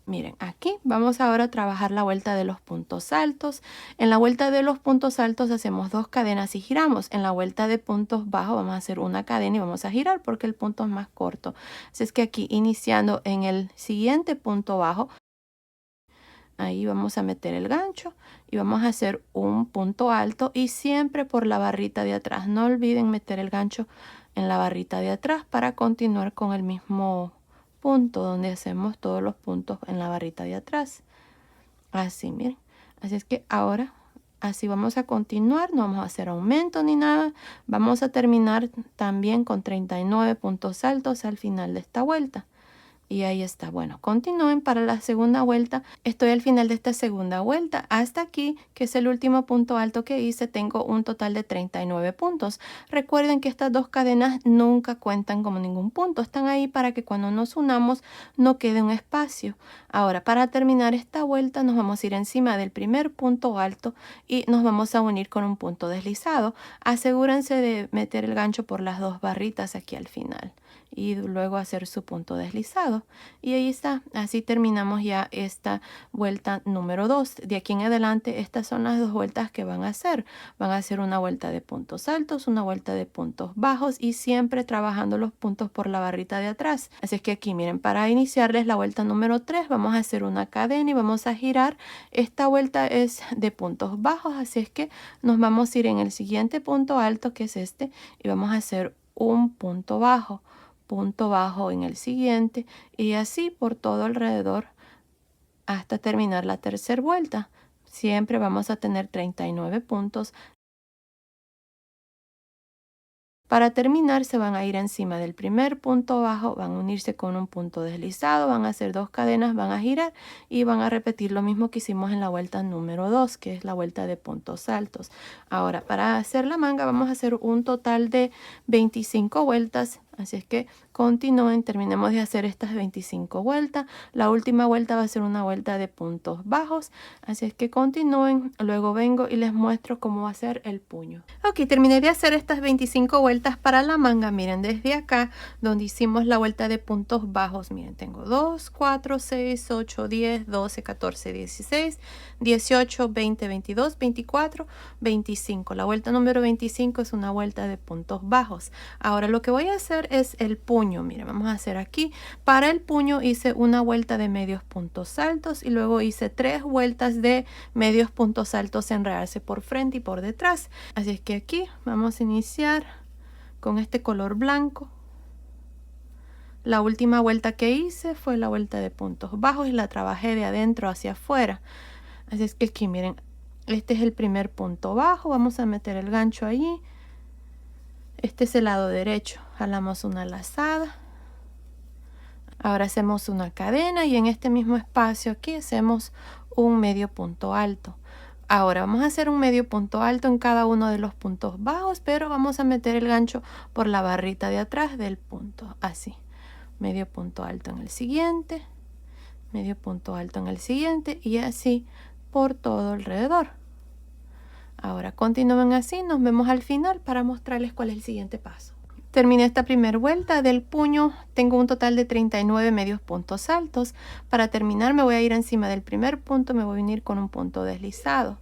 Miren, aquí vamos ahora a trabajar la vuelta de los puntos altos. En la vuelta de los puntos altos hacemos 2 cadenas y giramos. En la vuelta de puntos bajos vamos a hacer una cadena y vamos a girar porque el punto es más corto. Así es que aquí iniciando en el siguiente punto bajo, ahí vamos a meter el gancho y vamos a hacer un punto alto y siempre por la barrita de atrás. No olviden meter el gancho en la barrita de atrás para continuar con el mismo punto donde hacemos todos los puntos en la barrita de atrás. Así, miren. Así es que ahora así vamos a continuar, no vamos a hacer aumento ni nada. Vamos a terminar también con 39 puntos altos al final de esta vuelta. Y ahí está. Bueno, continúen para la segunda vuelta. Estoy al final de esta segunda vuelta. Hasta aquí, que es el último punto alto que hice, tengo un total de 39 puntos. Recuerden que estas 2 cadenas nunca cuentan como ningún punto. Están ahí para que cuando nos unamos no quede un espacio. Ahora, para terminar esta vuelta, nos vamos a ir encima del primer punto alto y nos vamos a unir con un punto deslizado. Asegúrense de meter el gancho por las 2 barritas aquí al final. y luego hacer su punto deslizado. Y ahí está, así terminamos ya esta vuelta número 2. De aquí en adelante estas son las 2 vueltas que van a hacer. Van a hacer una vuelta de puntos altos, una vuelta de puntos bajos y siempre trabajando los puntos por la barrita de atrás. Así es que aquí miren, para iniciarles la vuelta número 3 vamos a hacer una cadena y vamos a girar. Esta vuelta es de puntos bajos, así es que nos vamos a ir en el siguiente punto alto, que es este, y vamos a hacer un punto bajo en el siguiente y así por todo alrededor hasta terminar la tercera vuelta. Siempre vamos a tener 39 puntos. Para terminar se van a ir encima del primer punto bajo, van a unirse con un punto deslizado, van a hacer 2 cadenas, van a girar y van a repetir lo mismo que hicimos en la vuelta número 2, que es la vuelta de puntos altos. Ahora, para hacer la manga vamos a hacer un total de 25 vueltas, así es que continúen, terminemos de hacer estas 25 vueltas. La última vuelta va a ser una vuelta de puntos bajos, así es que continúen, luego vengo y les muestro cómo va a ser el puño. Ok, terminé de hacer estas 25 vueltas para la manga. Miren, desde acá donde hicimos la vuelta de puntos bajos, miren, tengo 2, 4, 6, 8, 10, 12, 14, 16, 18, 20, 22, 24, 25. La vuelta número 25 es una vuelta de puntos bajos. Ahora lo que voy a hacer es el puño. Miren, vamos a hacer aquí. Para el puño hice una vuelta de medios puntos altos y luego hice 3 vueltas de medios puntos altos en realce por frente y por detrás. Así es que aquí vamos a iniciar con este color blanco. La última vuelta que hice fue la vuelta de puntos bajos y la trabajé de adentro hacia afuera. Así es que aquí miren, este es el primer punto bajo, vamos a meter el gancho allí. Este es el lado derecho, jalamos una lazada. Ahora hacemos una cadena y en este mismo espacio aquí hacemos un medio punto alto. Ahora vamos a hacer un medio punto alto en cada uno de los puntos bajos, pero vamos a meter el gancho por la barrita de atrás del punto, así. Medio punto alto en el siguiente, medio punto alto en el siguiente y así por todo alrededor. Ahora continúen así, nos vemos al final para mostrarles cuál es el siguiente paso. Terminé esta primera vuelta del puño, tengo un total de 39 medios puntos altos. Para terminar me voy a ir encima del primer punto, me voy a unir con un punto deslizado.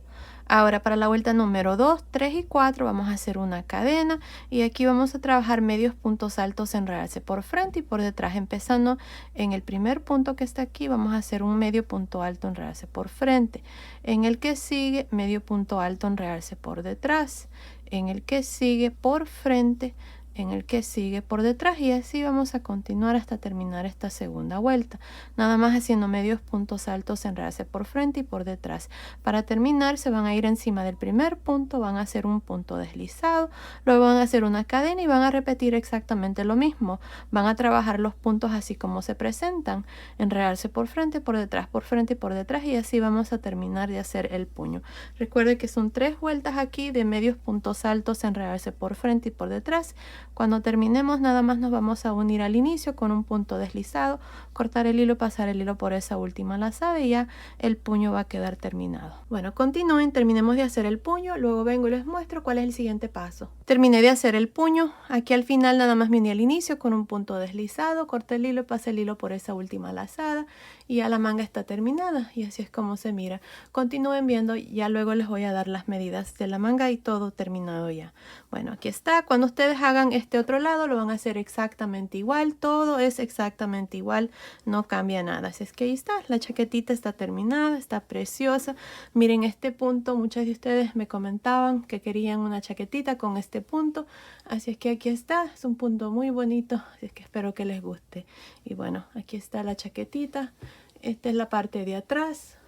Ahora para la vuelta número 2, 3 y 4 vamos a hacer una cadena y aquí vamos a trabajar medios puntos altos en realce por frente y por detrás. Empezando en el primer punto que está aquí vamos a hacer un medio punto alto en realce por frente. En el que sigue medio punto alto en realce por detrás. En el que sigue por frente, en el que sigue por detrás y así vamos a continuar hasta terminar esta segunda vuelta, nada más haciendo medios puntos altos en realce por frente y por detrás. Para terminar se van a ir encima del primer punto, van a hacer un punto deslizado, luego van a hacer una cadena y van a repetir exactamente lo mismo. Van a trabajar los puntos así como se presentan, en realce por frente, por detrás, por frente y por detrás y así vamos a terminar de hacer el puño. Recuerde que son 3 vueltas aquí de medios puntos altos en realce por frente y por detrás. Cuando terminemos nada más nos vamos a unir al inicio con un punto deslizado, cortar el hilo, pasar el hilo por esa última lazada y ya el puño va a quedar terminado. Bueno, continúen, terminemos de hacer el puño, luego vengo y les muestro cuál es el siguiente paso. Terminé de hacer el puño, aquí al final nada más me uní al inicio con un punto deslizado, corté el hilo, pasé el hilo por esa última lazada y ya la manga está terminada y así es como se mira. Continúen viendo, ya luego les voy a dar las medidas de la manga y todo terminado ya. Bueno, aquí está, cuando ustedes hagan este otro lado lo van a hacer exactamente igual, todo es exactamente igual, no cambia nada. Así es que ahí está, la chaquetita está terminada, está preciosa. Miren este punto, muchas de ustedes me comentaban que querían una chaquetita con este punto, así es que aquí está, es un punto muy bonito, así es que espero que les guste. Y bueno, aquí está la chaquetita, esta es la parte de atrás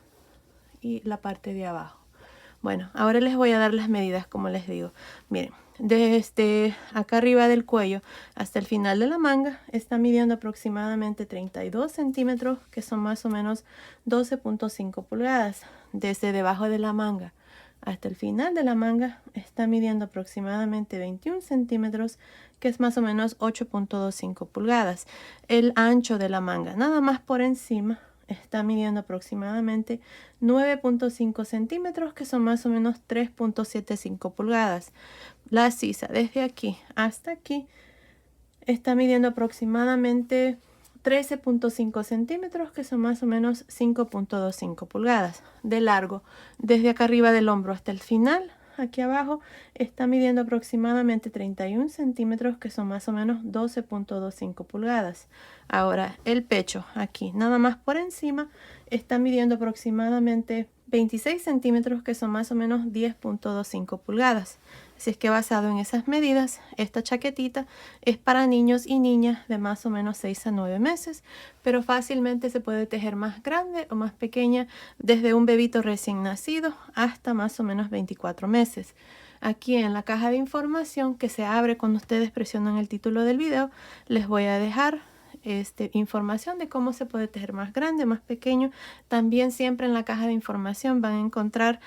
y la parte de abajo. Bueno, ahora les voy a dar las medidas como les digo. Miren, desde acá arriba del cuello hasta el final de la manga está midiendo aproximadamente 32 centímetros, que son más o menos 12.5 pulgadas. Desde debajo de la manga hasta el final de la manga está midiendo aproximadamente 21 centímetros, que es más o menos 8.25 pulgadas. El ancho de la manga, nada más por encima, está midiendo aproximadamente 9.5 centímetros, que son más o menos 3.75 pulgadas. La sisa desde aquí hasta aquí Está midiendo aproximadamente 13.5 centímetros, que son más o menos 5.25 pulgadas de largo. Desde acá arriba del hombro hasta el final, aquí abajo, está midiendo aproximadamente 31 centímetros, que son más o menos 12.25 pulgadas. Ahora, el pecho, aquí, nada más por encima, está midiendo aproximadamente 26 centímetros, que son más o menos 10.25 pulgadas. Así es que basado en esas medidas, esta chaquetita es para niños y niñas de más o menos 6 a 9 meses, pero fácilmente se puede tejer más grande o más pequeña, desde un bebito recién nacido hasta más o menos 24 meses. Aquí en la caja de información que se abre cuando ustedes presionan el título del video, les voy a dejar información de cómo se puede tejer más grande, más pequeño. También siempre en la caja de información van a encontrar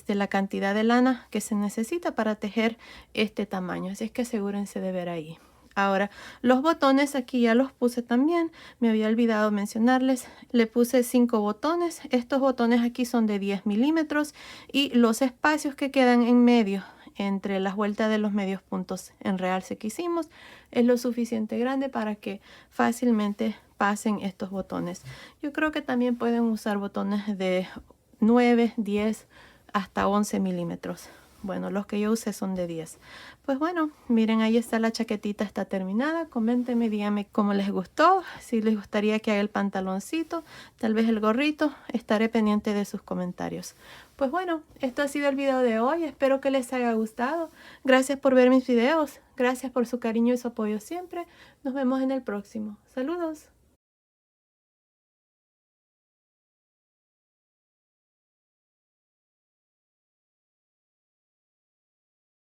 la cantidad de lana que se necesita para tejer este tamaño, así es que asegúrense de ver ahí. Ahora, los botones aquí ya los puse también, me había olvidado mencionarles, le puse 5 botones. Estos botones aquí son de 10 milímetros y los espacios que quedan en medio entre las vueltas de los medios puntos en realce que hicimos es lo suficiente grande para que fácilmente pasen estos botones. Yo creo que también pueden usar botones de 9, 10 hasta 11 milímetros. Bueno, los que yo usé son de 10. Pues bueno, miren, ahí está la chaquetita, está terminada. Coméntenme, díganme cómo les gustó, si les gustaría que haga el pantaloncito, tal vez el gorrito. Estaré pendiente de sus comentarios. Pues bueno, esto ha sido el video de hoy. Espero que les haya gustado. Gracias por ver mis videos. Gracias por su cariño y su apoyo siempre. Nos vemos en el próximo. Saludos.